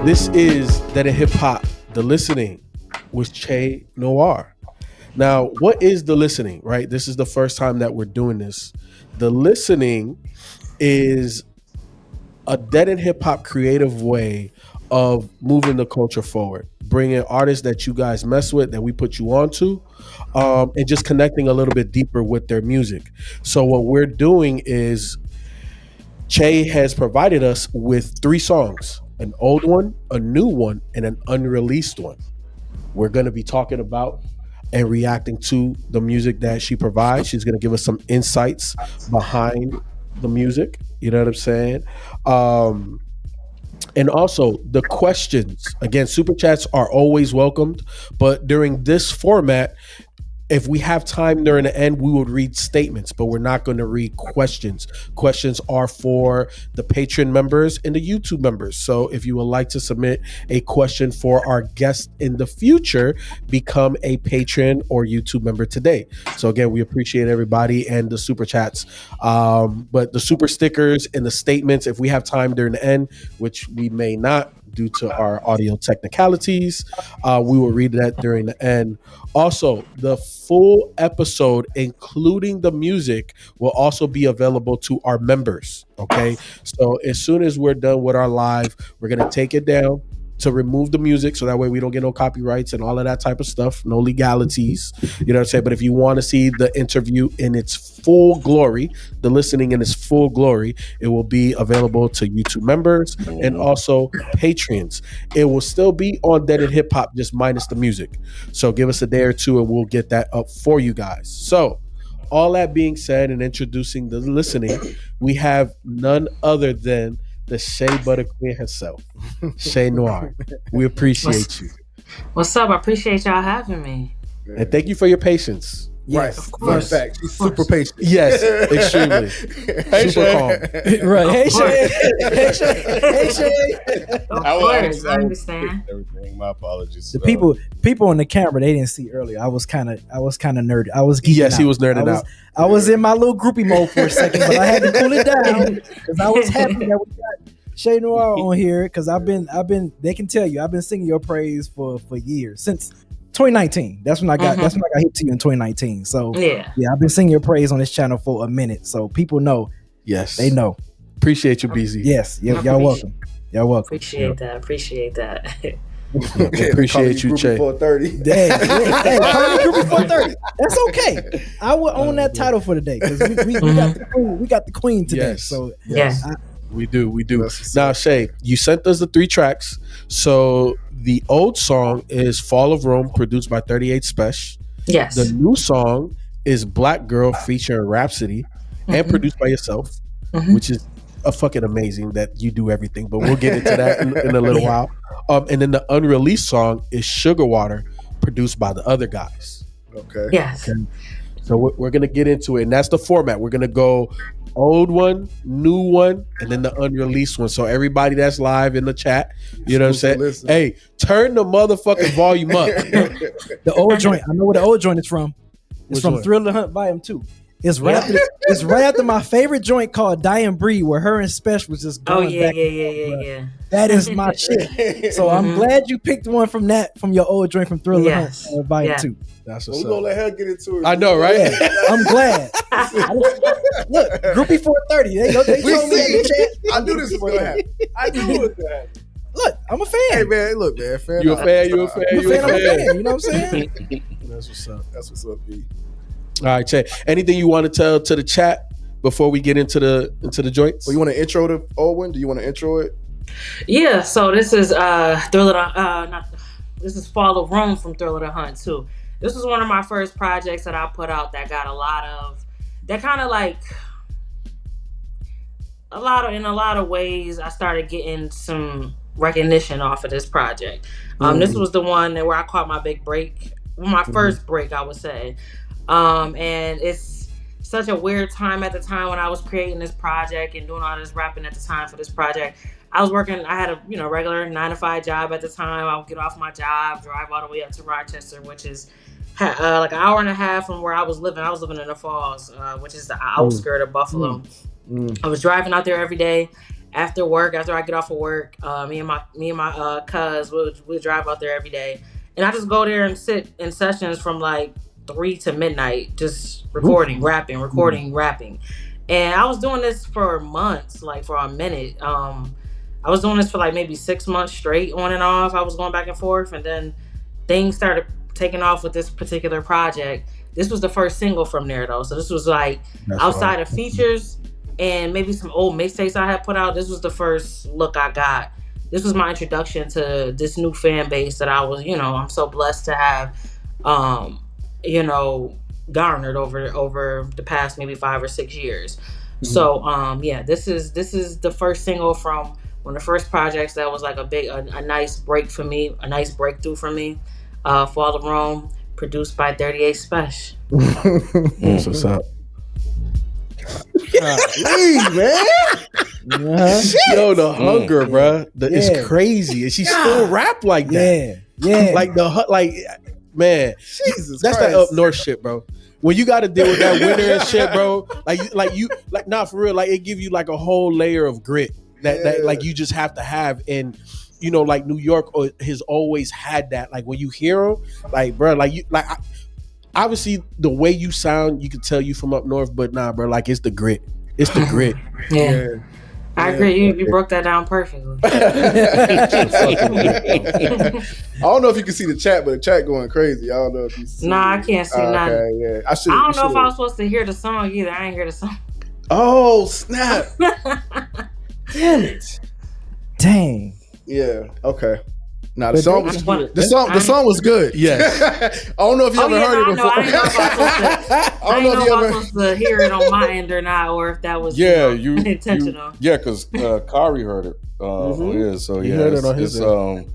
This is That in Hip Hop, The Listening with Che Noir. Now, what is The Listening, right? This is the first time that we're doing this. The Listening is a Dead in Hip Hop creative way of moving the culture forward, bringing artists that you guys mess with, that we put you onto, and just connecting a little bit deeper with their music. So what we're doing is Che has provided us with 3 songs, an old one, a new one, and an unreleased one. We're going to be talking about and reacting to the music that she provides. She's going to give us some insights behind the music. You know what I'm saying? And also the questions. Again, super chats are always welcomed, but during this format, if we have time during the end, we would read statements, but we're not going to read questions. Questions are for the Patreon members and the YouTube members. So if you would like to submit a question for our guest in the future, become a Patreon or YouTube member today. So again, we appreciate everybody and the super chats. But the super stickers and the statements, if we have time during the end, which we may not due to our audio technicalities, we will read that during the end. Also, the full episode, including the music, will also be available to our members. Okay, so as soon as we're done with our live, we're gonna take it down to remove the music, so that way we don't get no copyrights and all of that type of stuff, no legalities. You know what I'm saying? But if you want to see the interview in its full glory, the listening in its full glory, it will be available to YouTube members and also Patreons. It will still be on Dead in Hip Hop, just minus the music. So give us a day or two and we'll get that up for you guys. So all that being said and introducing the listening, we have none other than the Shea Butter Queen herself, Che Noir. We appreciate you. What's up? I appreciate y'all having me. And thank you for your patience. Yes, right, of course. Fun fact, she's super patient. Yes, extremely. Super calm. Right. Hey, Shay. Hey, Shay. Hey, Shay. I understand. Everything. My apologies. The people on the camera, they didn't see earlier. I was kind of nerdy. I was geeking out. He was nerding out. I was in my little groupie mode for a second, but I had to cool it down because I was happy that we got Che Noir on here because I've been. They can tell you I've been singing your praise for years, since 2019. That's when I got hit to you in 2019. So yeah, I've been singing your praise on this channel for a minute. So people know. Yes, they know. Appreciate you, Beezy. Yes, y'all welcome. Y'all welcome. Appreciate that. Appreciate you, Che. 430. Hey, call me Groupie 430. That's okay. I will own that title for the day because we got the queen today. Yes. So yes. We do. Now, Shay, you sent us the 3 tracks. So the old song is Fall of Rome, produced by 38 Special. Yes. The new song is Black Girl featuring Rhapsody and produced by yourself, which is a fucking amazing that you do everything. But we'll get into that in a little while. And then the unreleased song is Sugar Water, produced by the other guys. Okay. Yes. Okay. So we're going to get into it. And that's the format. We're going to go old one, new one, and then the unreleased one. So everybody that's live in the chat, you know what I'm saying? Listen. Hey, turn the motherfucking volume up. The old joint. I know where the old joint is from. It's from Thriller Hunt Volume 2. It's right after my favorite joint called Die and Breathe, where her and Special was just going back. Yeah. That is my shit. So I'm glad you picked one from your old joint from Thriller Hunt Volume 2. That's what's up. We're gonna let her get into it. I know, right? Yeah, I'm glad. Look, Groupie 430. They told me in the chat. I knew this was gonna happen. I knew it was gonna happen. Look, I'm a fan. Hey man, look, man. You a fan? You a fan? I'm a fan. You know what I'm saying? That's what's up. That's what's up, B. All right, Che. Anything you want to tell to the chat before we get into the joints? Well, you want to intro the old one? Do you want to intro it? Yeah. So this is this is Fall of Rome from Thriller the Hunt too. This was one of my first projects that I put out that got in a lot of ways I started getting some recognition off of this project. This was the one where I caught my big break, my first break, I would say. And it's such a weird time at the time when I was creating this project and doing all this rapping at the time for this project. I was working, I had a regular 9-to-5 job at the time. I would get off my job, drive all the way up to Rochester, which is like an hour and a half from where I was living. I was living in the Falls, which is the outskirt of Buffalo. I was driving out there every day, after work, after I get off of work, me and my cuz we'll drive out there every day, and I just go there and sit in sessions from like 3 to midnight, just recording, rapping, rapping. And I was doing this for months, like for a minute. I was doing this for like maybe 6 months straight, on and off. I was going back and forth, and then things started taking off with this particular project. This was the first single from there, though. So this was like outside of features and maybe some old mixtapes I had put out. This was the first look I got. This was my introduction to this new fan base that I was, I'm so blessed to have, garnered over the past maybe 5 or 6 years. Mm-hmm. So this is the first single from one of the first projects that was like a nice break for me, a nice breakthrough for me. Fall of Rome, produced by 38 Special. That's what's up. Man. Yo, the hunger, bruh. It's crazy, and she still rap like that. Yeah. Man, Jesus that's Christ. that up north shit, bro. When you got to deal with that winter and shit, bro, not for real, like it give you like a whole layer of grit that like you just have to have. And like New York has always had that. Like when you hear them, like bro, obviously the way you sound, you can tell you from up north, but nah, bro, like it's the grit. It's the grit. Yeah. I agree. You broke that down perfectly. I don't know if you can see the chat, but the chat going crazy. I don't know if you see. Nah, I can't see nothing. Okay, yeah. I don't know if I was supposed to hear the song either. I ain't hear the song. Oh, snap. Damn it. Dang. Yeah, okay. Nah, the song was good. Yes. I don't know if you ever heard it before. I don't know if I was supposed to hear it on my end or not, or if that was intentional. Because Kari heard it. So he heard it on his end.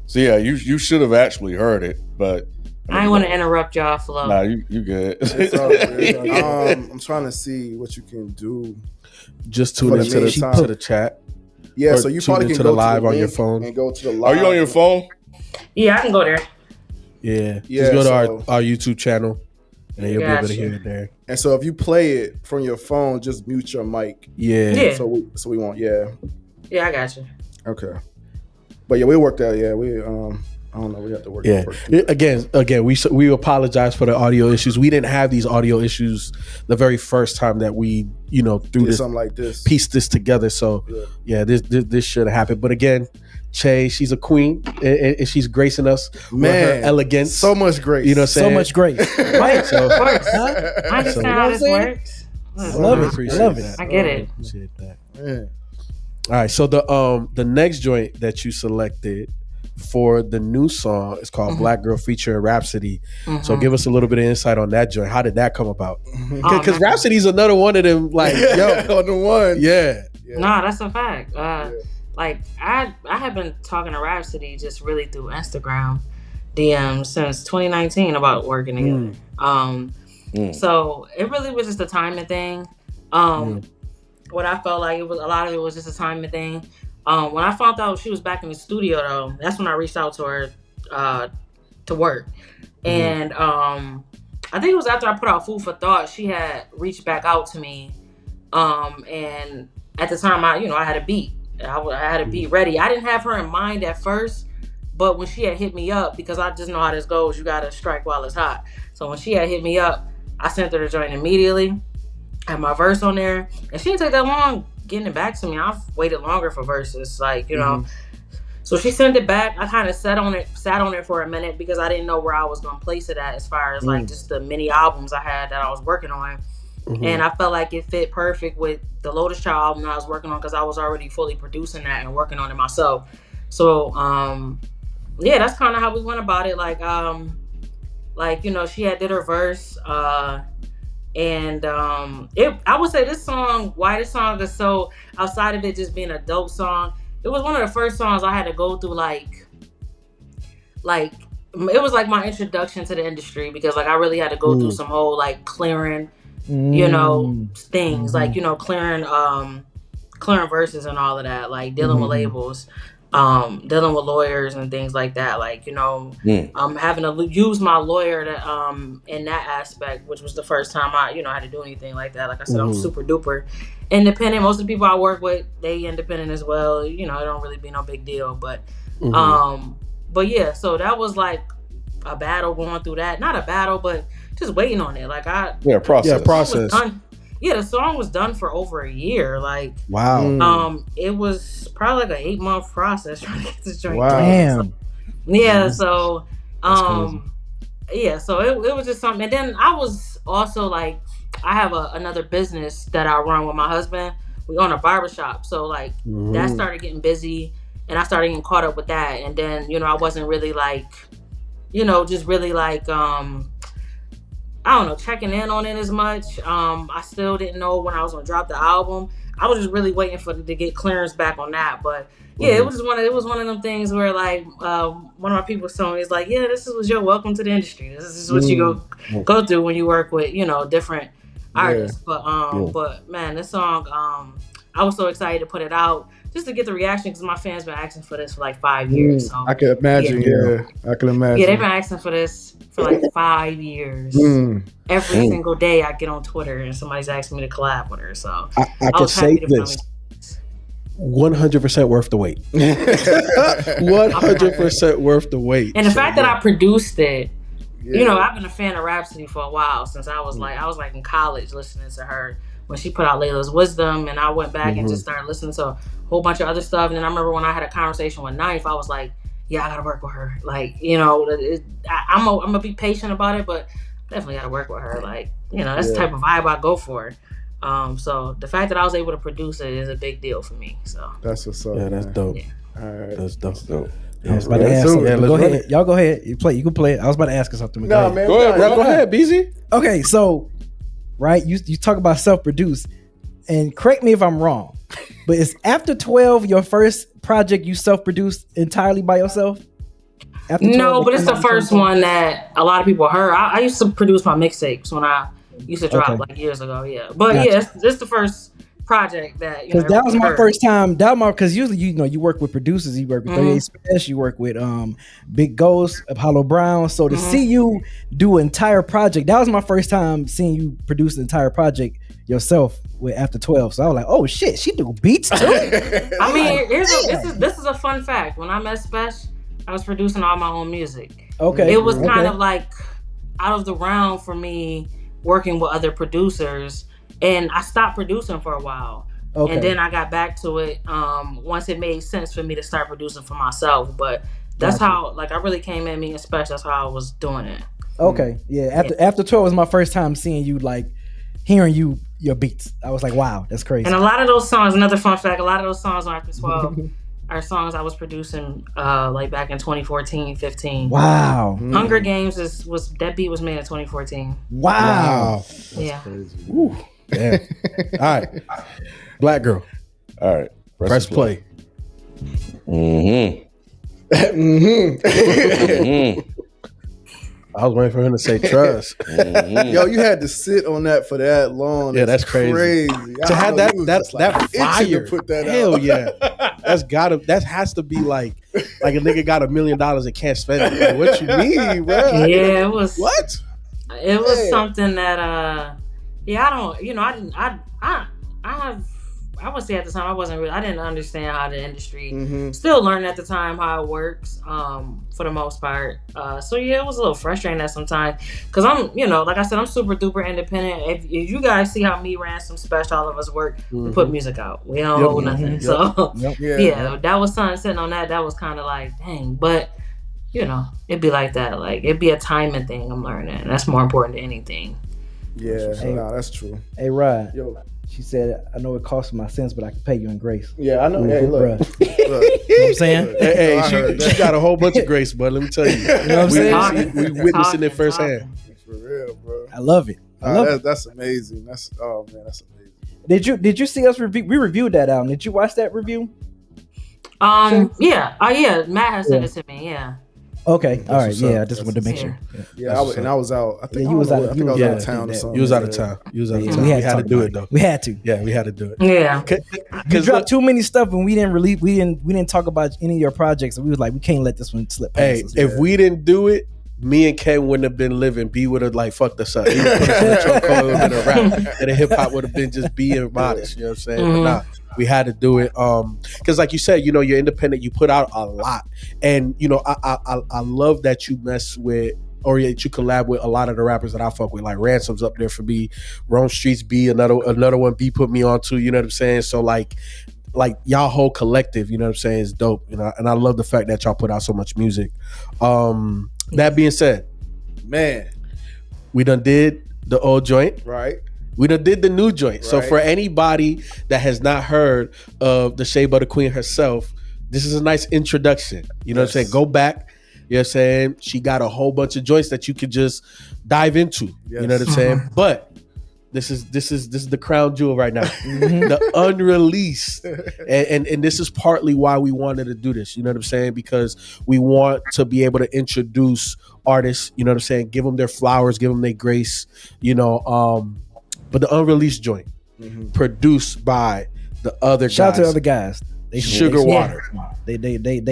So yeah, you should have actually heard it, but I ain't want to interrupt y'all flow. Nah, you good. It's all good. I'm trying to see what you can do. Just tune into the chat. Yeah, or so you probably can go go the live to the on your phone and go to the live. Are you on your phone? Yeah, I can go there. Yeah, just go to our YouTube channel, and you'll be able to hear it there. And so if you play it from your phone, just mute your mic. Yeah. So we won't. Yeah. Yeah, I got you. Okay. But yeah, we worked out. Yeah, we I don't know. We have to work. Yeah. Again, we apologize for the audio issues. We didn't have these audio issues the very first time that we, threw this something like this, pieced this together. So yeah, this should have happened. But again, Che, she's a queen, and she's gracing us with her elegance. So much grace. You know what I'm saying? So much grace. Right. So, I understand how this works. I love it. I get it. Appreciate that. Yeah. All right. So the next joint that you selected for the new song is called Black Girl featuring Rhapsody. So give us a little bit of insight on that joint. How did that come about? Because Rhapsody's another one of them, like, on the one. Yeah. Nah, that's a fact. Like I have been talking to Rhapsody just really through Instagram DMs since 2019 about working together. So it really was just a timing thing. What I felt like a lot of it was just a timing thing. When I found out she was back in the studio, though, that's when I reached out to her to work. And I think it was after I put out Food for Thought, she had reached back out to me. And at the time, I had a beat. I had a beat ready. I didn't have her in mind at first, but when she had hit me up, because I just know how this goes, you got to strike while it's hot. So when she had hit me up, I sent her the joint immediately. I had my verse on there, and she didn't take that long getting it back to me. I've waited longer for verses, like, So she sent it back. I kind of sat on it for a minute because I didn't know where I was going to place it at as far as like just the mini albums I had that I was working on. And I felt like it fit perfect with the Lotus Child album that I was working on because I was already fully producing that and working on it myself. So, that's kind of how we went about it. She had did her verse, and I would say why this song is so, outside of it just being a dope song, it was one of the first songs I had to go through like it was like my introduction to the industry because like I really had to go through some whole like clearing, things like clearing verses and all of that, like dealing with labels. dealing with lawyers and things like that. Like, having to use my lawyer to, in that aspect, which was the first time I, had to do anything like that. Like I said, I'm super duper independent. Most of the people I work with, they independent as well. It don't really be no big deal. But, but yeah, so that was like a battle going through that. Not a battle, but just waiting on it. Like process. The song was done for over a year. Like, wow. It was probably like an 8-month process trying to get this joint. Wow. Damn. Yeah. So, so it was just something. And then I was also like, I have another business that I run with my husband. We own a barbershop. So like that started getting busy, and I started getting caught up with that. And then, I wasn't really like, just really like, I don't know, checking in on it as much. I still didn't know when I was gonna drop the album. I was just really waiting to get clearance back on that. But yeah, it was one of them things where like one of my people told me, is like, yeah, this was your welcome to the industry. This is what you go through when you work with different artists. But man, this song, I was so excited to put it out just to get the reaction, because my fans been asking for this for like 5 years. So I can imagine. I can imagine. Yeah, they've been asking for this for like 5 years. Every single day I get on Twitter and somebody's asking me to collab with her. So I could say this. 100% worth the wait. 100% worth the wait. And the fact that I produced it, I've been a fan of Rhapsody for a while, since I was like in college listening to her when she put out Layla's Wisdom, and I went back and just started listening to a whole bunch of other stuff. And then I remember when I had a conversation with Knife, I was like, yeah, I gotta work with her. Like, I'm gonna be patient about it, but definitely gotta work with her. Like, that's the type of vibe I go for. So the fact that I was able to produce it is a big deal for me. So that's what's up. Yeah, that's dope. Yeah. All right, that's dope. I was about to ask something. Go ahead. Y'all go ahead. You can play it. I was about to ask you something. No, man. Go ahead, Beezy. Okay, so right, you talk about self-produced, and correct me if I'm wrong, but is After 12 your first project you self-produced entirely by yourself? No, but it's the first one that a lot of people heard. I used to produce my mixtapes when I used to drop like years ago. Yeah, but gotcha. It's the first project that because that was my first time. Because usually you work with producers, you work with 38 Special, you work with Big Ghost, Apollo Brown. So to see you do an entire project, that was my first time seeing you produce an entire project yourself with After 12. So I was like, oh shit, she do beats too. I mean, this is a fun fact. When I met Spesh, I was producing all my own music. Okay, it was kind of like out of the round for me working with other producers. And I stopped producing for a while. Okay. And then I got back to it once it made sense for me to start producing for myself. But that's how, like, I really came in, me and Spesh, that's how I was doing it. Okay. Yeah. After 12 was my first time seeing you, like, hearing your beats. I was like, wow, that's crazy. And a lot of those songs, another fun fact, a lot of those songs on After 12 are songs I was producing like back in 2014, 15. Wow. Hunger Games that beat was made in 2014. Wow. Yeah. Ooh. Damn. All right. Black girl. All right. Press play. I was waiting for him to say trust. Yo, you had to sit on that for that long. Yeah, that's crazy. To have that fire. To put that Hell out. yeah. That has to be like a nigga got $1 million and can't spend it. Like, what you mean, bro? Yeah, it was. What? It was something that I would say at the time I didn't understand how the industry, still learning at the time how it works, for the most part. So yeah, it was a little frustrating at some time, because I'm, like I said, I'm super duper independent. If you guys see how me, Ransom, Special, all of us work, we put music out. We don't hold nothing. So that was something sitting on that was kind of like, dang, but it'd be like that. Like, it'd be a timing thing I'm learning. That's more important than anything. Yeah, that's true. Hey, Rod. Yo. She said, I know it costs my sins, but I can pay you in grace. Yeah, I know. Hey, look. You know what I'm saying? Hey, she got a whole bunch of grace, but let me tell you. You know what I'm saying? We witnessing it firsthand. For real, bro. I love it. That's amazing. That's amazing. Did you see us review? We reviewed that album. Did you watch that review? Yeah. Oh yeah. Matt has sent it to me. Yeah. Okay, all right, what's yeah. I up. just wanted to make sure. Yeah, I was out. I think Yeah, I you was don't know, out- I you think I was was out out. of town or Yeah, something. You was out of town. You was out of Yeah, town. we We had had to to talk do about it though. We had to. Yeah, we had to do it. Yeah. You Because dropped too many stuff, and we didn't talk about any of your projects. And we was like, we can't let this one slip past hey, us. if we didn't do it, me and Ken wouldn't have been living. B would have like fucked us up. He would put us in the chokehold. It would have been a rap, and the hip hop would have been just being modest. You know what I'm saying? But nah, we had to do it. Because like you said, you know, you're independent. You put out a lot, and you know, I love that you mess with. Or that you collab with a lot of the rappers that I fuck with, like Ransom's up there for me, Rome Streets B, another one B put me on too. You know what I'm saying? So like y'all whole collective, you know what I'm saying, is dope. You know, and I love the fact that y'all put out so much music. That being said, Man, we done did the old joint. right? We done did the new joint. So Right. for anybody that has not heard of the Shea Butter Queen herself, this is a nice introduction. You know what I'm saying? Go back. You know what I'm saying? She got a whole bunch of joints that you could just dive into. You know what I'm saying? But this is the crown jewel right now. The unreleased. And this is partly why we wanted to do this. You know what I'm saying? Because we want to be able to introduce artists, you know what I'm saying? Give them their flowers, give them their grace, you know. But the unreleased joint, produced by the other Shout out to guys. the other guys. Sugar Water. They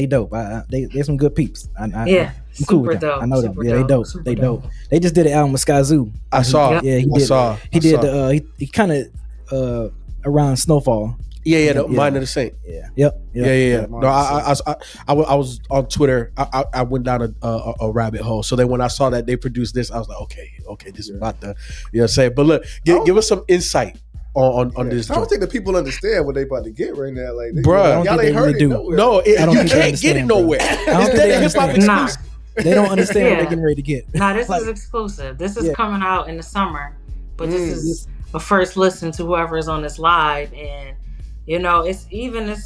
dope. They some good peeps. Yeah, I'm cool super with them. dope. I know them. super Yeah, they dope. super They dope. They just did an album with Sky Zoo. I saw. Yeah, he I did. saw. He did. He kind of around Snowfall. Yeah, the Mind of the Saint. Yeah. Yep. Yeah. No, I was on Twitter. I went down a rabbit hole. So then when I saw that they produced this, I was like, okay, this is about to, you know what I'm saying? But look, give us some insight on this. I don't joint. think the people understand what they about to get right now. Like, Bruh. y'all ain't heard it nowhere. No, I don't you think they can't get it understand, bro. nowhere. don't It's think dead they hip hop understand. exclusive. They don't understand what Yeah. they're getting ready to get. Nah, this Like- is exclusive. This is Yeah. coming out in the summer, but this is a first listen to whoever is on this live, and you know, it's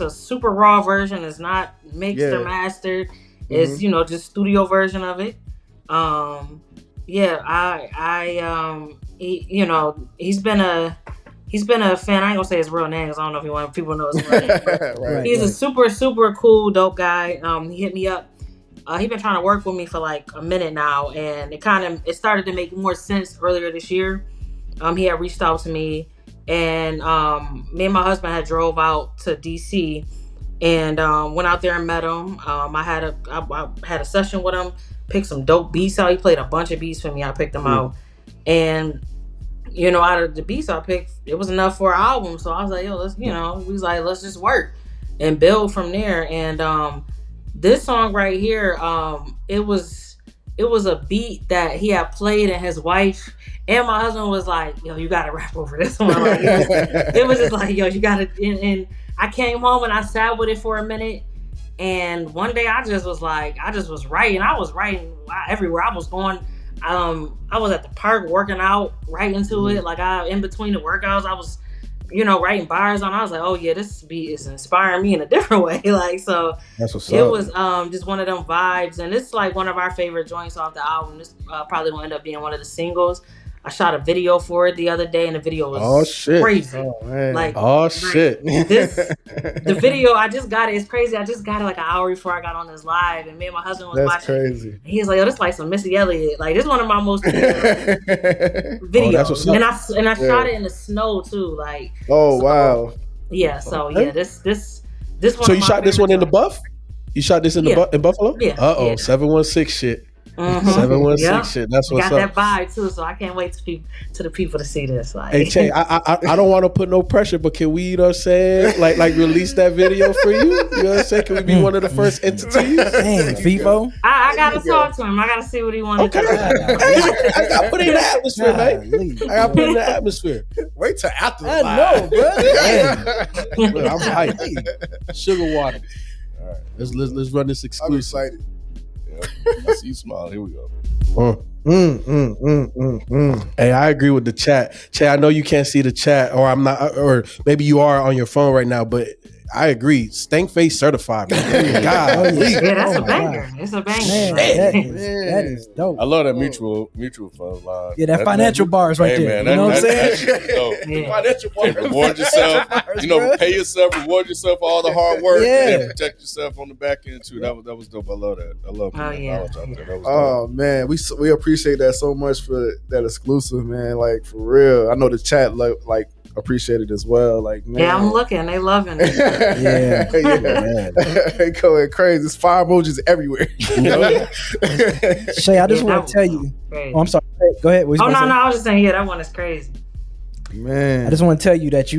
a super raw version. It's not mixed or mastered. It's just studio version of it. He's been a fan. I ain't gonna say his real name because I don't know if he want people to know his real name. Right. He's a super cool, dope guy. He hit me up. He been trying to work with me for like a minute now, and it started to make more sense earlier this year. He had reached out to me, and me and my husband had drove out to DC and went out there and met him. I had a session with him, picked some dope beats out. He played a bunch of beats for me. I picked them out, and out of the beats I picked, it was enough for an album. So I was like, yo, let's just work and build from there. And this song right here, it was a beat that he had played, and his wife and my husband was like, yo, you gotta rap over this one. Like, it was just like, yo, you gotta. And I came home and I sat with it for a minute. And one day I just was writing. I was writing everywhere. I was going. I was at the park working out, right into it. Like in between the workouts, I was, writing bars on. I was like, oh yeah, this beat is inspiring me in a different way. Like, so That's what's it up. was just one of them vibes, and it's like one of our favorite joints off the album. This probably will end up being one of the singles. I shot a video for it the other day, and the video was crazy. The video, I just got it. It's crazy. I just got it like an hour before I got on this live, and me and my husband was watching. Crazy. And he was like, "Yo, this is like some Missy Elliott. Like, this is one of my most videos." That's what's up. And I shot it in the snow too. Like, wow. Yeah. So yeah, this one. So you shot this one in the Buff? You shot this in the in Buffalo? Yeah. 716 shit. Mm-hmm. 716 shit. That's what's got up. That vibe too, so I can't wait to the people to see this. Like, hey Che, I don't want to put no pressure, but can we, like release that video for you? You know what I'm saying? Can we be one of the first entities? Dang, Feefo. I gotta talk to him. I gotta see what he wanted to do. I got put it in the atmosphere, man. I got put it in the atmosphere. Wait till after the I know, bro. Look, I'm hyped. Sugar Water. All right, let's run this I'm exclusive. excited. I see you smile. Here we go. Hey, I agree with the chat. Che, I know you can't see the chat, or I'm not, or maybe you are on your phone right now, but I agree. Stank face certified. Man. God, Yeah, that's Oh a my banger. It's a banger. Man, that is dope. I love that mutual fund line. Yeah, that financial bars right hey, there. Man, You know what I'm saying? That shit is dope. Yeah. Financial Hey, reward yourself. Pay yourself, reward yourself for all the hard work, and protect yourself on the back end too. That was dope. I love that. I love putting knowledge out there. That was dope. Oh man, we appreciate that so much for that exclusive, man. Like for real, I know the chat like appreciate it as well. Like man, Yeah, I'm looking. They loving it. They going crazy. There's fire emojis everywhere. Shay, I just want to tell you. Crazy. Oh, I'm sorry. Go ahead. No, I was just saying. Yeah, that one is crazy. Man, I just want to tell you that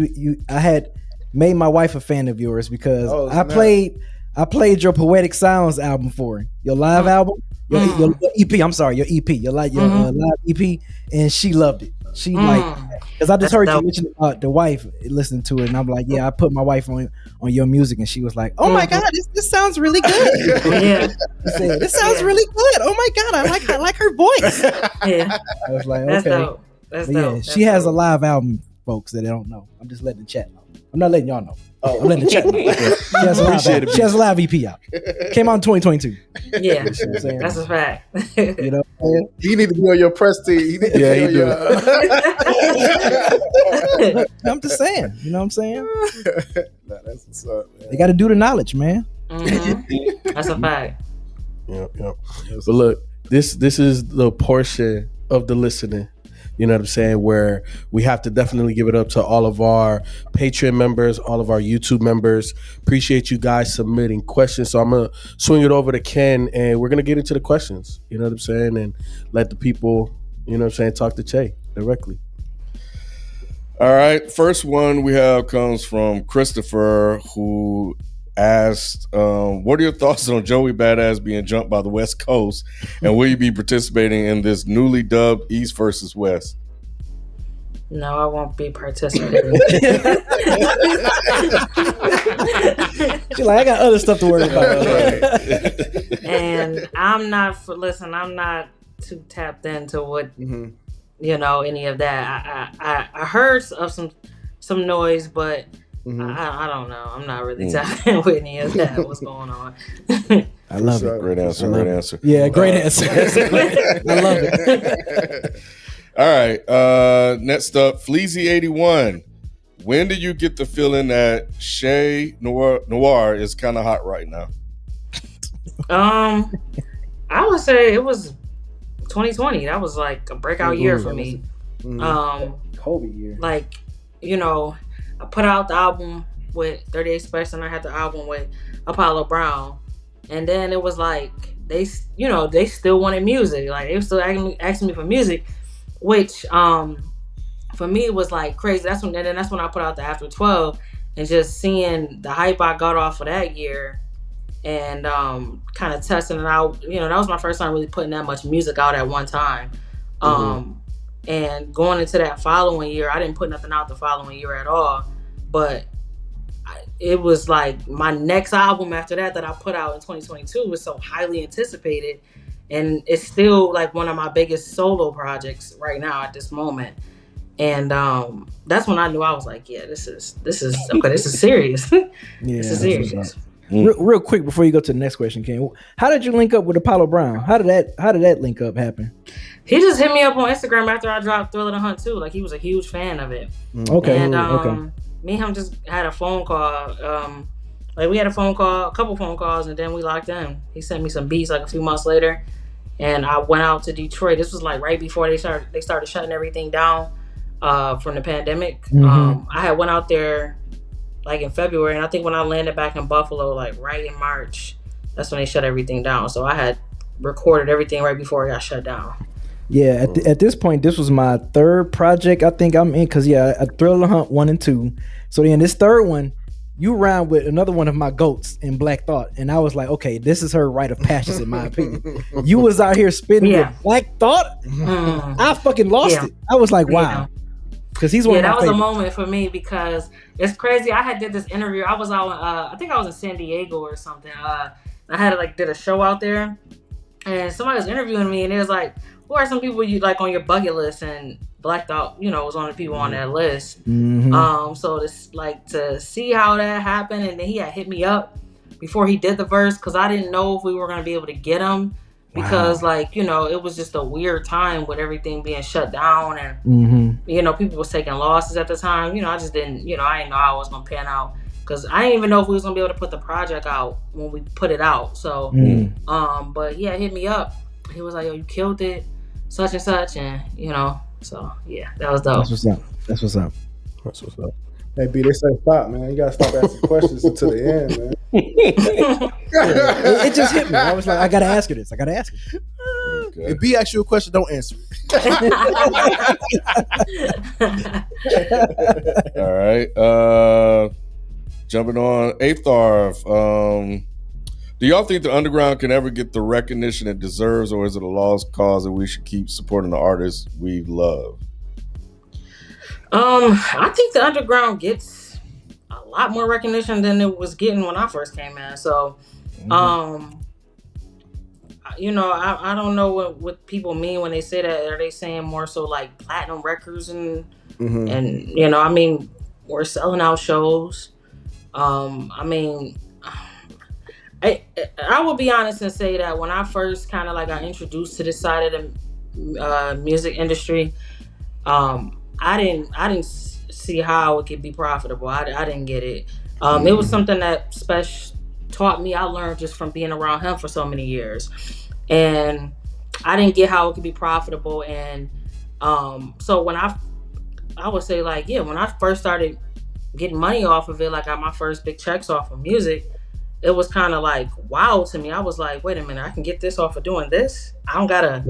I had made my wife a fan of yours because I played your Poetic Sounds album for her, your live album, your EP. I'm sorry, your EP, your live EP, and she loved it. She because I just heard you mention the wife listening to it, and I'm like, yeah, I put my wife on your music, and she was like, oh my god, this sounds really good. Yeah, she said, this sounds really good. Oh my god, I like her voice. Yeah, I was like, that's okay. dope. That's dope. She has a live album, folks, that they don't know. I'm just letting the chat know. I'm not letting y'all know. I'm letting the chat know. She has a live EP out. Came out in 2022. Yeah, that's a fact. You know, you need to be on your press team. Yeah, he do. I'm just saying. You know what I'm saying? That's what's up, man. They got to do the knowledge, man. Mm-hmm. That's a fact. Yep. But look, this is the portion of the listening. You know what I'm saying? Where we have to definitely give it up to all of our Patreon members, all of our YouTube members. Appreciate you guys submitting questions. So I'm going to swing it over to Ken, and we're going to get into the questions. You know what I'm saying? And let the people, you know what I'm saying, talk to Che directly. All right. First one we have comes from Christopher, who asked, what are your thoughts on Joey Badass being jumped by the West Coast, and will you be participating in this newly dubbed East versus West? No, I won't be participating. She's like, I got other stuff to worry about. And I'm not too tapped into what any of that. I heard of some noise, but I don't know. I'm not really tapped in with any of that. What's going on? I love it. Great answer. Yeah, great answer. I love it. All right. Next up, Fleazy81. When do you get the feeling that Shay Noir is kind of hot right now? I would say it was 2020. That was like a breakout year for me. COVID year. Like, I put out the album with 38 Special, and I had the album with Apollo Brown. And then it was like, they still wanted music. Like, they were still asking me for music, which, for me, it was like crazy. That's when I put out the After 12, and just seeing the hype I got off of that year, and kind of testing it out. That was my first time really putting that much music out at one time. And going into that following year, I didn't put nothing out the following year at all. But it was like my next album after that I put out in 2022 was so highly anticipated. And it's still like one of my biggest solo projects right now at this moment. And that's when I knew. I was like, yeah, this is okay, this is serious. Yeah, this is serious. Real quick before you go to the next question, Ken, how did you link up with Apollo Brown? How did that link up happen? He just hit me up on Instagram after I dropped Thriller to Hunt too. Like, he was a huge fan of it. Okay. And me and him just had a phone call. We had a couple phone calls, and then we locked in. He sent me some beats like a few months later, and I went out to Detroit. This was like right before they started shutting everything down from the pandemic. I had went out there like in February, and I think when I landed back in Buffalo, like right in March, that's when they shut everything down. So I had recorded everything right before it got shut down. Yeah, at this point, this was my third project I think I'm in, because I Thriller Hunt 1 and 2. So then this third one, you rhyme with another one of my goats in Black Thought, and I was like, okay, this is her rite of passage in my opinion. You was out here spitting with Black Thought. I fucking lost it. I was like, wow. Because he's one of my favorites. That was a moment for me, because it's crazy. I did this interview. I was out, I think I was in San Diego or something. I did a show out there, and somebody was interviewing me, and it was like, who are some people you like on your bucket list? And Blacked Out, was on the people on that list. Mm-hmm. So this like to see how that happened, and then he had hit me up before he did the verse because I didn't know if we were gonna be able to get him because it was just a weird time with everything being shut down and people was taking losses at the time. I just didn't I didn't know how it was gonna pan out because I didn't even know if we was gonna be able to put the project out when we put it out. So but yeah, hit me up. He was like, yo, you killed it, such and such, and so yeah, that was dope. That's what's up. That's what's up. That's what's up. Hey, B, they say stop, man. You gotta stop asking questions until the end, man. It just hit me. I was like, I gotta ask her this. I gotta ask her. Okay. If B asks you a question, don't answer it. All right. Jumping on Atharv. Do y'all think the underground can ever get the recognition it deserves, or is it a lost cause and we should keep supporting the artists we love? I think the underground gets a lot more recognition than it was getting when I first came in. So, I don't know what people mean when they say that. Are they saying more so like platinum records and we're selling out shows. I will be honest and say that when I first kind of like got introduced to this side of the music industry, I didn't see how it could be profitable. I didn't get it. It was something that Spesh taught me. I learned just from being around him for so many years, and I didn't get how it could be profitable. And so when I would say like, yeah, when I first started getting money off of it, like got my first big checks off of music, it was kind of like wow to me. I was like, wait a minute, I can get this off of doing this. I don't gotta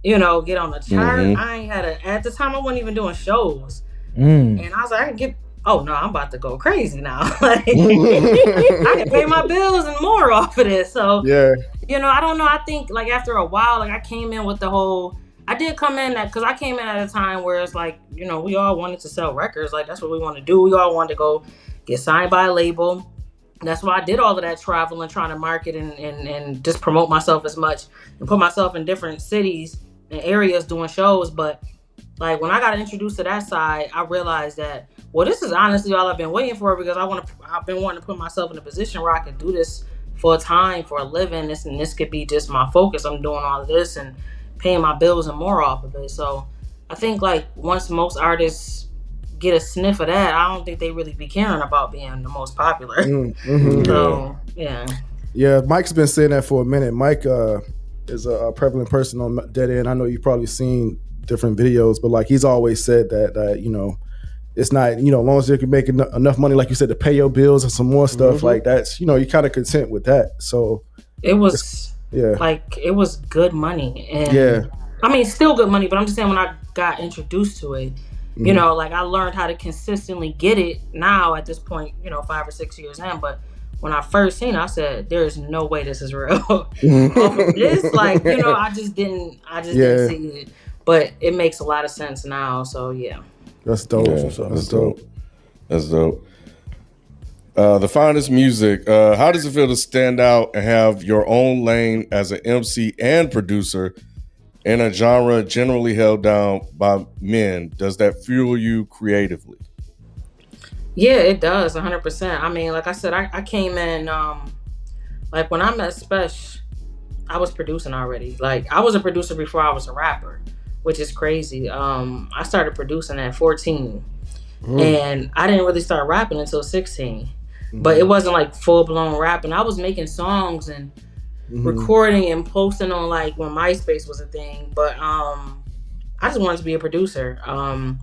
get on the chart. I ain't had at the time I wasn't even doing shows. And I was like, I can get, oh no, I'm about to go crazy now. Like, I can pay my bills and more off of this. So, yeah. I don't know. I think like after a while, like I came in with the whole, I did come in because I came in at a time where it's like, we all wanted to sell records. Like that's what we want to do. We all wanted to go get signed by a label. That's why I did all of that travel and trying to market and just promote myself as much and put myself in different cities and areas doing shows. But like when I got introduced to that side, I realized that, well, this is honestly all I've been waiting for because I've been wanting to put myself in a position where I could do this for a time, for a living. This could be just my focus. I'm doing all of this and paying my bills and more off of it. So I think like once most artists get a sniff of that, I don't think they really be caring about being the most popular. So yeah. Yeah, Myke's been saying that for a minute. Myke is a prevalent person on Dead End. I know you've probably seen different videos, but like he's always said that it's not, as long as you can make enough money, like you said, to pay your bills and some more stuff, like that's, you're kind of content with that. So it was like it was good money. And still good money, but I'm just saying when I got introduced to it, like I learned how to consistently get it now at this point, 5 or 6 years in. But when I first seen it, I said, there is no way this is real. Off of this, like, I just didn't see it. But it makes a lot of sense now. So yeah. That's dope. Yeah, that's dope. That's dope. The finest music. How does it feel to stand out and have your own lane as an MC and producer in a genre generally held down by men? Does that fuel you creatively? Yeah, it does, 100%. I mean, like I said, I came in, like when I met Spesh, I was producing already. Like I was a producer before I was a rapper, which is crazy. I started producing at 14 and I didn't really start rapping until 16. But it wasn't like full-blown rapping. I was making songs and recording and posting on like when MySpace was a thing. But I just wanted to be a producer. I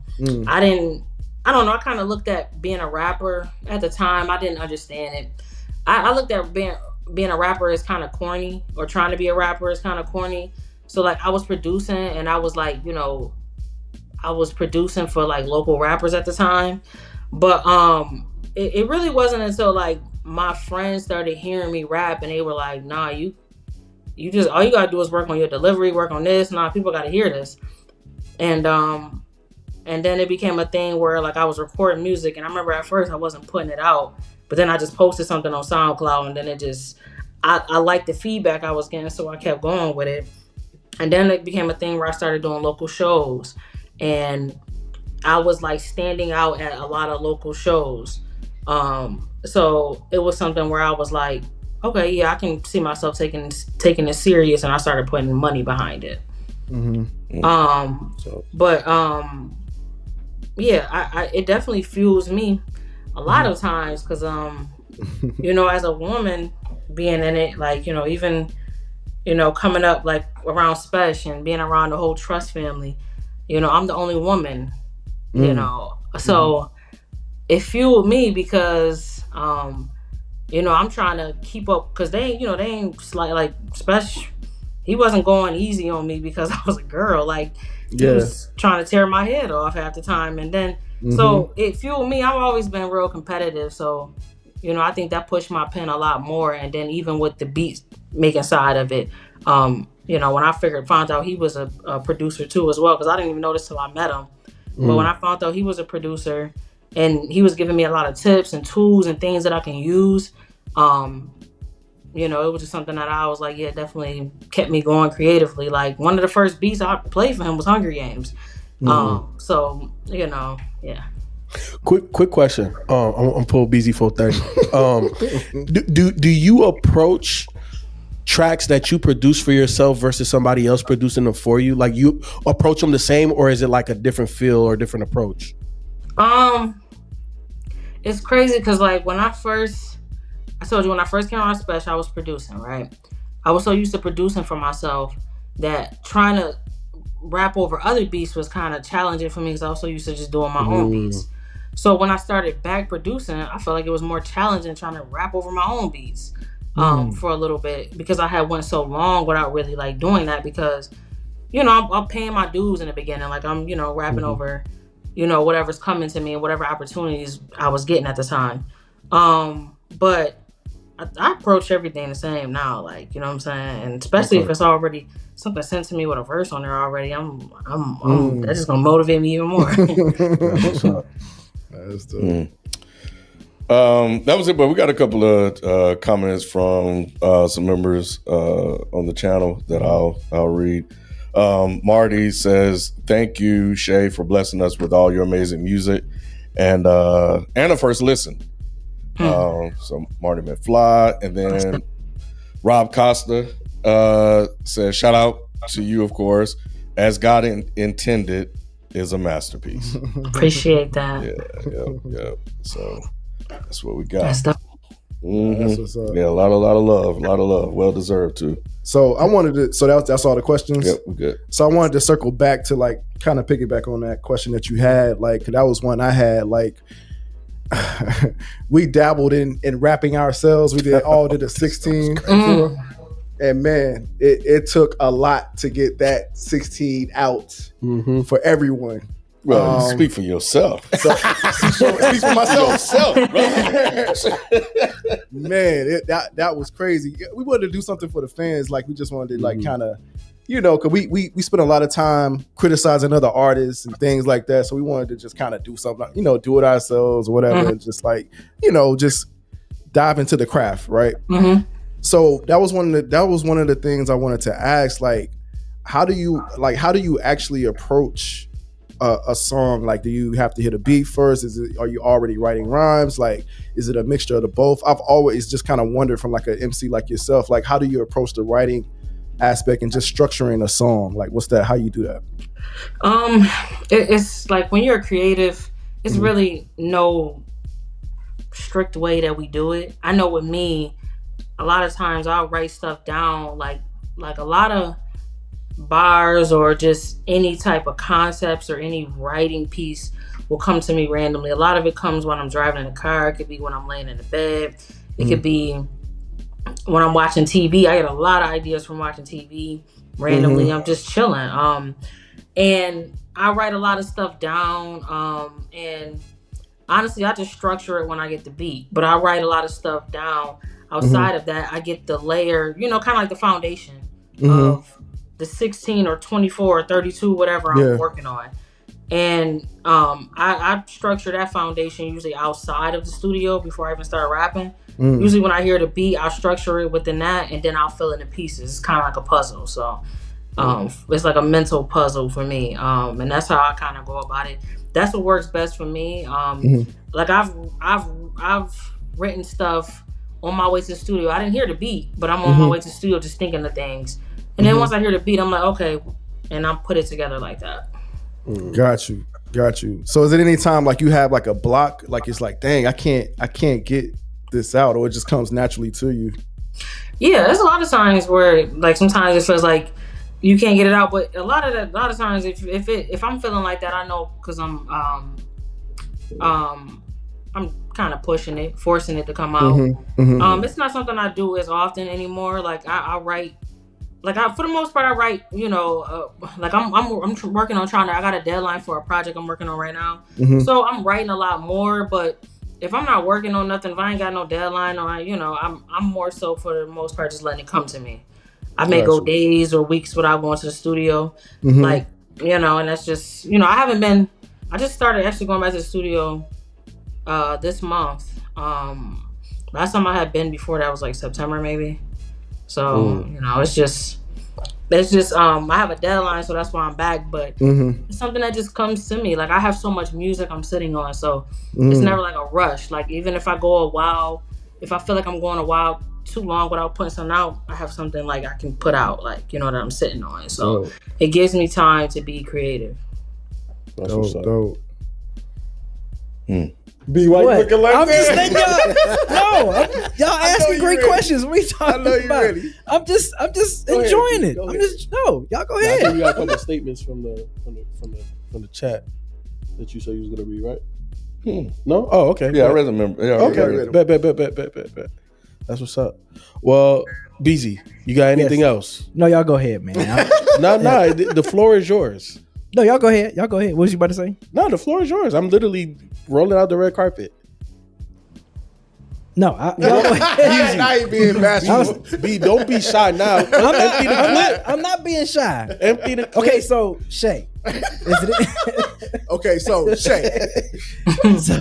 don't know. I kind of looked at being a rapper at the time. I didn't understand it. I looked at being a rapper as kind of corny, or trying to be a rapper is kind of corny. So like I was producing and I was like, I was producing for like local rappers at the time. But it really wasn't until like my friends started hearing me rap and they were like, nah, you just, all you gotta do is work on your delivery, work on this. Nah, people gotta hear this. And then it became a thing where like I was recording music, and I remember at first I wasn't putting it out, but then I just posted something on SoundCloud, and then it just, I liked the feedback I was getting, so I kept going with it. And then it became a thing where I started doing local shows. and I was like standing out at a lot of local shows. So it was something where I was like, okay, yeah, I can see myself taking it serious, and I started putting money behind it. Yeah, I it definitely fuels me a lot of times, because you know, as a woman being in it, like, you know, even, you know, coming up like around Spesh and being around the whole Trust family, you know, I'm the only woman, you know, so it fueled me because you know, I'm trying to keep up, because they ain't like Spesh, he wasn't going easy on me because I was a girl. Like, he was trying to tear my head off half the time. And then, so it fueled me. I've always been real competitive. So, you know, I think that pushed my pen a lot more. And then even with the beat making side of it, you know, when I found out he was a producer too as well, because I didn't even know this till I met him. But when I found out he was a producer and he was giving me a lot of tips and tools and things that I can use, you know, it was just something that I was like, yeah, definitely kept me going creatively. Like, one of the first beats I played for him was Hunger Games. So, you know, yeah. Quick question. I'm pull Beezy 430. Do you approach tracks that you produce for yourself versus somebody else producing them for you? Like, you approach them the same, or is it like a different feel or different approach? It's crazy because, like, when I first came on Spesh, I was producing, right? I was so used to producing for myself that trying to rap over other beats was kind of challenging for me, because I was so used to just doing my own beats. So when I started back producing, I felt like it was more challenging trying to rap over my own beats for a little bit, because I had went so long without really like doing that, because, you know, I'm paying my dues in the beginning. Like, I'm, you know, rapping over, you know, whatever's coming to me and whatever opportunities I was getting at the time. But I approach everything the same now, like, you know what I'm saying? And especially if it's already something sent to me with a verse on there already, I'm that's just gonna motivate me even more. That's dope. That was it, but we got a couple of comments from some members on the channel that I'll read. Marty says, "Thank you, Shay, for blessing us with all your amazing music and a first listen." So Marty McFly, and then Rob Costa says, "Shout out to you, of course. As God intended is a masterpiece." Appreciate that. Yeah. So that's what we got. That's That's what's up. Yeah, a lot of love, well deserved too. So I wanted to. So that's all the questions. Yep, we're good. So I wanted to circle back to, like, kind of piggyback on that question that you had. Like, that was one I had. Like, we dabbled in rapping ourselves. We did a 16, and man, it took a lot to get that 16 out for everyone. Well, speak for yourself. So, speak for myself. Man, that was crazy. We wanted to do something for the fans. Like, we just wanted to, like, kind of, you know, because we spent a lot of time criticizing other artists and things like that. So we wanted to just kind of do something, you know, do it ourselves or whatever. And just, like, you know, just dive into the craft, right? So that was one of the things I wanted to ask. Like, how do you actually approach a song? Like, do you have to hit a beat first? Are you already writing rhymes? Like, is it a mixture of the both? I've always just kind of wondered, from like an MC like yourself, like, how do you approach the writing aspect and just structuring a song? Like, what's that? How you do that? It's like, when you're a creative, it's really no strict way that we do it. I know with me, a lot of times I'll write stuff down, like a lot of bars or just any type of concepts or any writing piece will come to me randomly. A lot of it comes when I'm driving in the car. It could be when I'm laying in the bed. It could be when I'm watching TV. I get a lot of ideas from watching TV randomly. I'm just chilling. And I write a lot of stuff down. And honestly, I just structure it when I get the beat. But I write a lot of stuff down. Outside of that, I get the layer, you know, kind of like the foundation of the 16 or 24 or 32, whatever I'm working on. And I structure that foundation usually outside of the studio before I even start rapping. Usually when I hear the beat, I'll structure it within that, and then I'll fill in the pieces. It's kind of like a puzzle. So It's like a mental puzzle for me, and that's how I kind of go about it. That's what works best for me. Like I've written stuff on my way to the studio. I didn't hear the beat, but I'm on my way to the studio just thinking of things. And then once I hear the beat, I'm like, okay, and I put it together like that. Got you. So is it any time like you have like a block, like it's like, dang, I can't get this out, or it just comes naturally to you? Yeah, there's a lot of times where like sometimes it feels like you can't get it out, but a lot of times if I'm feeling like that, I know because I'm kind of pushing it, forcing it to come out. It's not something I do as often anymore. Like I write, like for the most part I write, like I'm working on I got a deadline for a project I'm working on right now. So I'm writing a lot more, but if I'm not working on nothing, if I ain't got no deadline, or I'm more so for the most part just letting it come to me. I may go days or weeks without going to the studio, like and that's just I just started actually going back to the studio this month. Last time I had been before that was like September maybe. So it's just I have a deadline, so that's why I'm back. But it's something that just comes to me. Like I have so much music I'm sitting on, so it's never like a rush. Like even if I go a while, if I feel like I'm going a while too long without putting something out, I have something like I can put out, like that I'm sitting on. So it gives me time to be creative. That's dope. B, why you looking like I'm that? just letting y'all asking great questions. What are you talking about? Ready. I'm just enjoying it. Y'all go ahead. I think we got a couple of statements from the chat that you said you was gonna read, right? No? Oh, okay. Yeah, I read them. Yeah, okay. Bet. That's what's up. Well, Beezy, you got anything else? No, y'all go ahead, man. No. The floor is yours. No, y'all go ahead. What was you about to say? No, the floor is yours. I'm literally rolling out the red carpet. No, I ain't being bashful. B, don't be shy now. I'm not being shy. Empty the clip. Okay, so Shay. Okay, so Shay. So,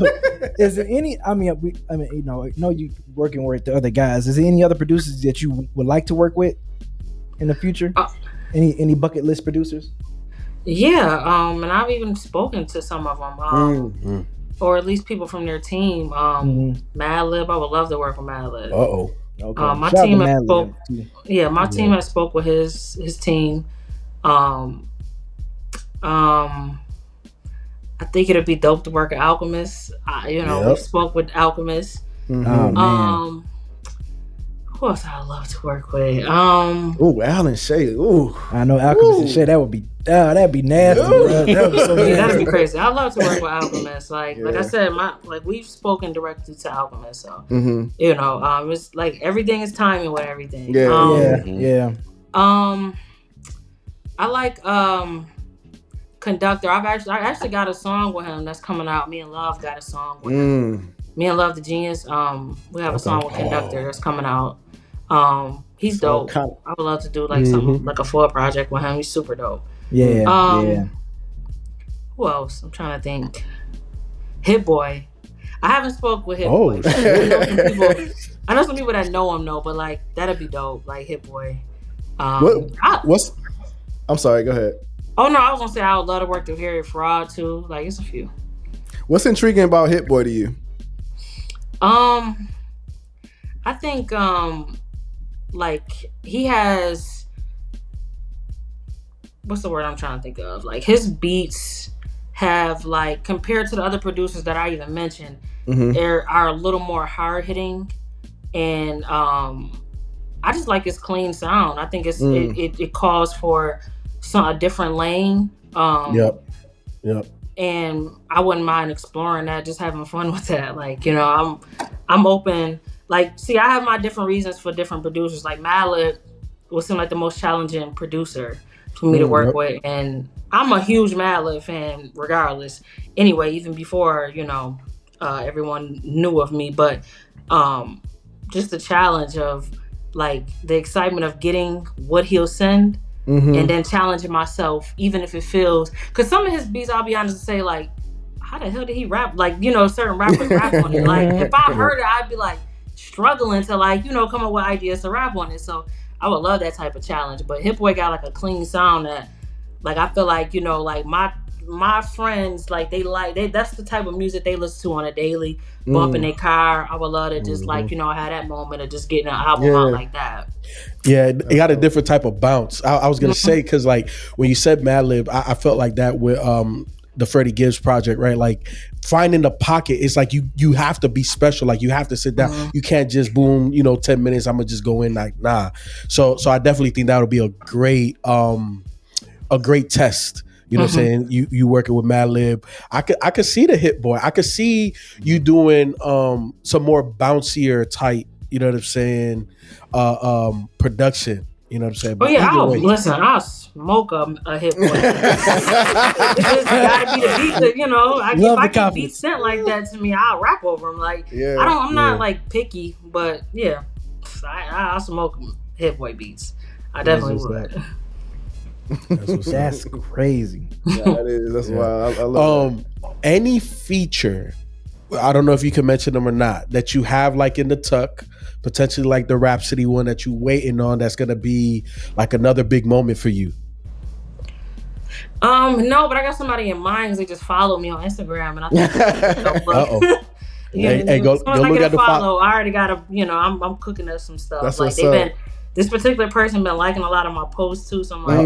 is there any? I know you working with the other guys. Is there any other producers that you would like to work with in the future? Any bucket list producers? Yeah, and I've even spoken to some of them, or at least people from their team. Madlib, I would love to work with Madlib. Okay. My team has spoke. Yeah, my team has spoke with his team. I think it'd be dope to work at Alchemist. We spoke with Alchemist. Oh man. Who else I'd love to work with? Alan Shay. Ooh, I know Alchemist and Shay. That would be that'd be nasty. Bro. That would be so nasty. That'd be crazy. I'd love to work with Alchemist. Like I said, we've spoken directly to Alchemist. So it's like everything is timing with everything. Yeah. I like Conductor. I actually got a song with him that's coming out. Me and Love got a song with him. Me and Love the Genius. We have a song with Conductor that's coming out. He's dope. I would love to do like something like a full project with him. He's super dope. Yeah. Who else? I'm trying to think. Hit Boy. I haven't spoke with Hit Boy. I know some people that know him but like that'd be dope. Like Hit Boy. I'm sorry. Go ahead. Oh no, I was gonna say I would love to work with Harry Fraud too. Like it's a few. What's intriguing about Hit Boy to you? I think like he has, what's the word I'm trying to think of? Like his beats have, like, compared to the other producers that I even mentioned, they are a little more hard hitting, and I just like his clean sound. I think it calls for a different lane. Yep. And I wouldn't mind exploring that, just having fun with that. Like, I'm open. Like, see, I have my different reasons for different producers. Like Madlib would seem like the most challenging producer for me to work with, and I'm a huge Madlib fan, regardless. Anyway, even before everyone knew of me, but just the challenge of, like, the excitement of getting what he'll send. And then challenging myself, even if it feels, because some of his beats, I'll be honest and say, like, how the hell did he rap? Like, certain rappers rap on it. Like, if I heard it, I'd be like struggling to, like, come up with ideas to rap on it. So I would love that type of challenge. But Hit Boy got like a clean sound that, like, I feel like, you know, like my friends, like they that's the type of music they listen to on a daily, bump in their car. I would love to just like, you know, have that moment of just getting an album out like that. Yeah, it got a different type of bounce. I was gonna say, because like when you said Madlib, I felt like that with the Freddie Gibbs project, right? Like finding the pocket, it's like you have to be special. Like you have to sit down. You can't just boom, you know, 10 minutes. I'm gonna just go in like nah. So I definitely think that would be a great test. You know what I'm saying? You working with Madlib. I could see the Hit Boy. I could see you doing some more bouncier type, you know what I'm saying, production. You know what I'm saying? But I'll smoke a Hit Boy. It just gotta be the beat that, you know, if I get beats sent like that to me, I'll rap over them. Like I'm not like picky, but yeah, I'll smoke Hit Boy beats. I definitely would. That's crazy. Yeah, that is. That's why I love that. Any feature, I don't know if you can mention them or not, that you have like in the tuck, potentially like the Rhapsody one that you waiting on, that's gonna be like another big moment for you. No, but I got somebody in mind because they just followed me on Instagram, and I think hey, go look at the follow. I already got I'm cooking up some stuff. That's like this particular person been liking a lot of my posts too, so I'm like,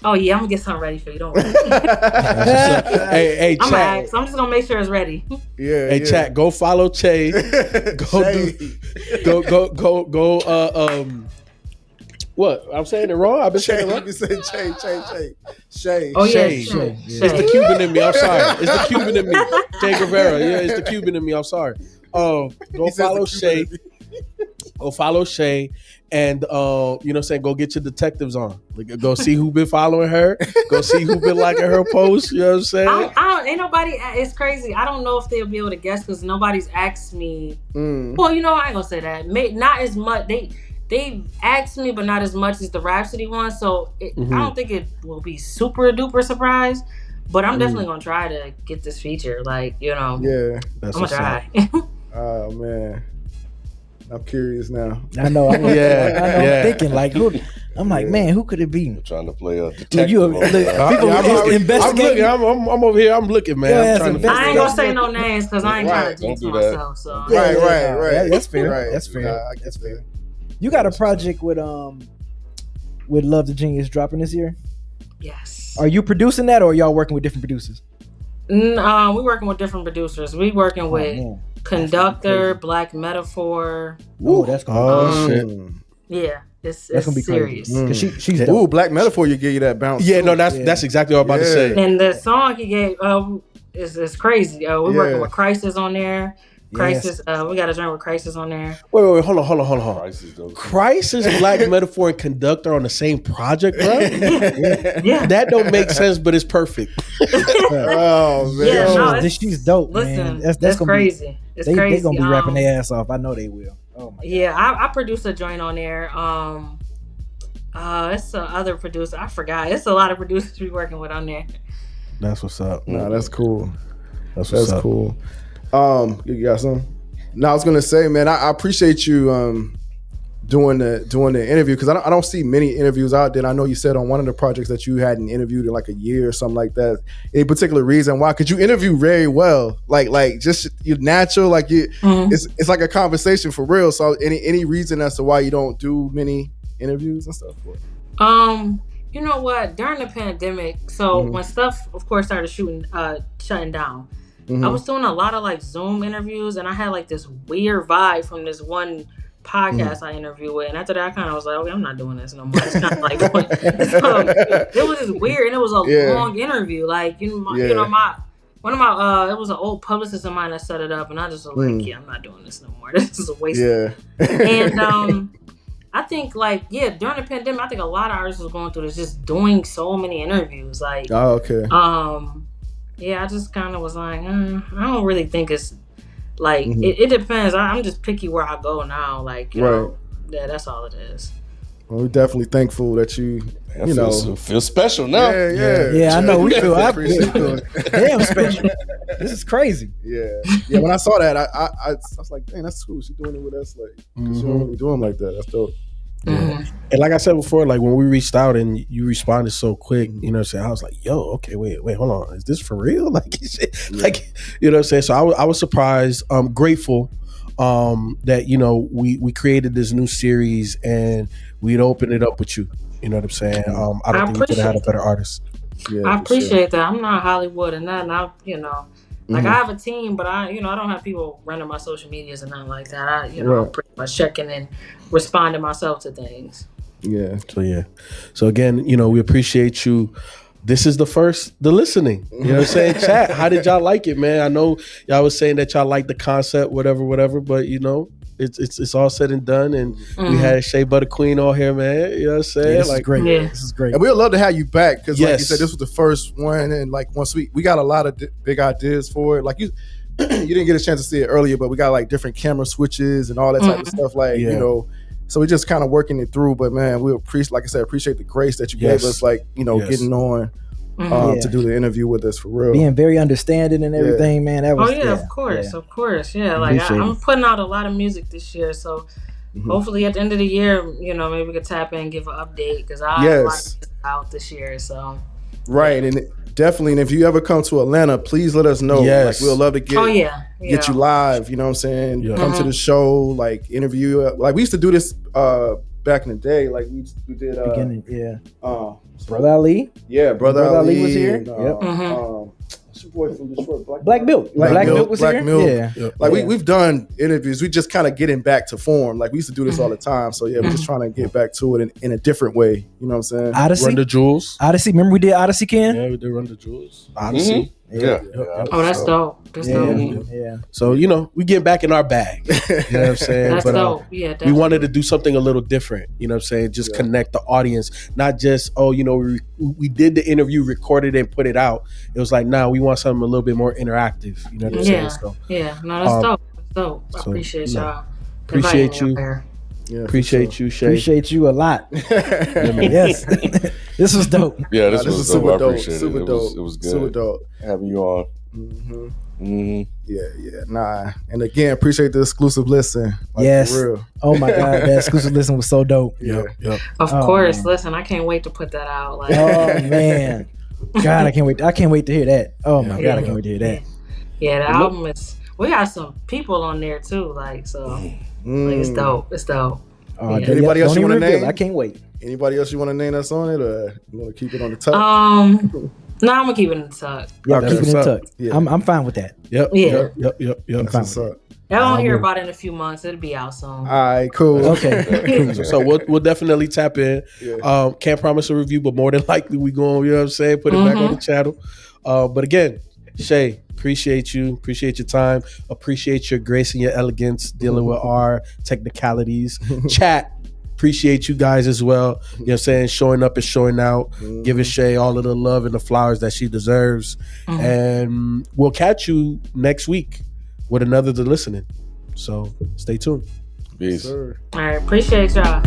oh yeah, I'm gonna get something ready for you. Don't worry. hey, chat. So I'm just gonna make sure it's ready. Yeah. Hey, chat. Go follow Che. Go. What? I'm saying it wrong? I've been saying it wrong? You say Che. Oh, Shay. Shay. It's the Cuban in me. I'm sorry. It's the Cuban in me. Che Guevara. Yeah, it's the Cuban in me. I'm sorry. Go follow Shay. Go follow Shay. And you know what I'm saying, go get your detectives on. Like, go see who been following her. Go see who been liking her posts. You know what I'm saying? Ain't nobody. It's crazy. I don't know if they'll be able to guess because nobody's asked me. Well, you know, I ain't gonna say that. Not as much. They've asked me, but not as much as the Rhapsody one. So I don't think it will be super duper surprise. But I'm definitely gonna try to get this feature. Like, you know. Yeah, I'm gonna try. Oh man. I'm curious now. I know. I'm thinking like, I'm like, man, who could it be? I'm trying to play a detective. I'm over here. I'm looking, man. I ain't gonna say no names because I ain't trying to jinx myself. So right. That's fair. Right. That's fair. That's fair. You got a project with Love the Genius dropping this year? Yes. Are you producing that, or are y'all working with different producers? We working with different producers. We working with Conductor, Black Metaphor. Ooh, that's gonna be shit. Yeah, it's gonna be serious. Because she's dope. Black Metaphor, you give you that bounce. Yeah, no, that's exactly what I was about to say. And the song he gave is crazy. We're working with Crisis on there. Crisis. We got a joint with Crisis on there. Wait, hold on. Crisis, Black Metaphor, and Conductor on the same project, bro? Yeah. That don't make sense, but it's perfect. Oh man, yeah, she's dope. Listen, man. That's crazy. It's crazy. They gonna be rapping their ass off. I know they will. Oh my god. Yeah, I produced a joint on there. It's the other producer. I forgot. It's a lot of producers we working with on there. That's what's up. No, that's cool. That's cool. You got some? No, I was gonna say, man, I appreciate you doing the interview because I don't see many interviews out there. And I know you said on one of the projects that you hadn't interviewed in like a year or something like that. Any particular reason why? Because you interview very well, like just you're natural, like you. It's like a conversation for real. So any reason as to why you don't do many interviews and stuff? You know what? During the pandemic, so when stuff, of course, started shutting down. I was doing a lot of like Zoom interviews, and I had like this weird vibe from this one podcast I interviewed with. And after that, I kind of was like, okay, I'm not doing this no more. It's kind of like it was just weird, and it was a long interview. Like it was an old publicist of mine that set it up, and I just was like, yeah, I'm not doing this no more. This is a waste. Yeah. And I think during the pandemic, I think a lot of artists was going through this, just doing so many interviews. Like, okay. Yeah, I just kind of was like, I don't really think it's like it depends. I'm just picky where I go now. Like, you know, that's all it is. Well, we're definitely thankful that you feel special now. Yeah. I know we feel damn special. This is crazy. Yeah. When I saw that, I was like, dang, that's cool. She's doing it with us, like, she don't really do them like that. That's dope. And like I said before, like when we reached out and you responded so quick, you know what I'm saying? I was like, yo, okay, wait, hold on. Is this for real? Like, like, you know what I'm saying? So I was surprised. I'm grateful that, you know, we created this new series and we'd open it up with you. You know what I'm saying? I don't think we could have had a better artist. Yeah, I appreciate that. I'm not Hollywood and nothing. I, you know, like I have a team, but I don't have people running my social medias and nothing like that. I, I'm pretty much checking and responding myself to things. Yeah. So again, you know, we appreciate you. This is the listening. You know what I'm saying? Chat, how did y'all like it, man? I know y'all was saying that y'all like the concept, whatever, but you know, it's all said and done, and we had Shea Butter Queen on here, man. You know what I'm saying? Yeah, this is great. Yeah. This is great. And we'd love to have you back because, like you said, this was the first one, and like once we got a lot of big ideas for it. Like you didn't get a chance to see it earlier, but we got like different camera switches and all that type of stuff. Like you know, so we're just kind of working it through. But man, we appreciate the grace that you gave us, like you know, getting on. To do the interview with us for real, being very understanding and everything, man. That was of course, Like I'm putting out a lot of music this year, so hopefully at the end of the year, you know, maybe we could tap in and give an update because I have a lot of music out this year. So and definitely, and if you ever come to Atlanta, please let us know. Like we'll love to get you live. You know what I'm saying? Come to the show, like interview. Like we used to do this back in the day. Like we did. Brother Ali. Yeah, Brother Ali was here. And, what's your boy from Detroit? Black Milk. Black Milk was Black here. Milk. Yeah. Like we've done interviews. We just kind of getting back to form. Like we used to do this all the time. So yeah, we're just trying to get back to it in a different way. You know what I'm saying? Odyssey. Run the Jewels. Odyssey. Remember we did Odyssey, Ken? Yeah, we did Run the Jewels. Odyssey. Yeah. Oh, that's dope. That's dope. Yeah. So, you know, we get back in our bag. You know what I'm saying? That's dope. Yeah, definitely. We wanted to do something a little different. You know what I'm saying? Just connect the audience. Not just, you know, we did the interview, recorded it, and put it out. It was like, we want something a little bit more interactive. You know what I'm saying? So, no, that's dope. That's dope. I appreciate y'all. Appreciate you. Yeah, appreciate you, Shay. Appreciate you a lot. Yes. This was dope. Yeah, this was dope. super dope. I appreciate Super it. dope. It was good. Super dope. Having you on. Yeah. And again, appreciate the exclusive listen. Like, yes. For real. Oh my God, that exclusive listen was so dope. Yep. Of course. Man. Listen, I can't wait to put that out. Like, oh man. God, I can't wait. I can't wait to hear that. Oh my God, I can't wait to hear that. Yeah, the album is. We got some people on there too. Like so. Like, it's dope. It's dope. Anybody else you want to name? I can't wait. Anybody else you want to name us on it, or you want to keep it on the tuck? No, I'm gonna keep it in the tuck. Yeah, keep it in the tuck. Yeah. I'm fine with that. Yep. I'm fine with that. Y'all don't hear about it in a few months. It'll be out soon. All right, cool. Okay. So we'll definitely tap in. Can't promise a review, but more than likely we going, you know what I'm saying, put it back on the channel. But again, Shay, appreciate you. Appreciate your time. Appreciate your grace and your elegance dealing with our technicalities. Chat, appreciate you guys as well. You know what I'm saying? Showing up and showing out. Giving Shay all of the love and the flowers that she deserves. And we'll catch you next week with another The Listening. So stay tuned. Peace. Sir. All right. Appreciate y'all.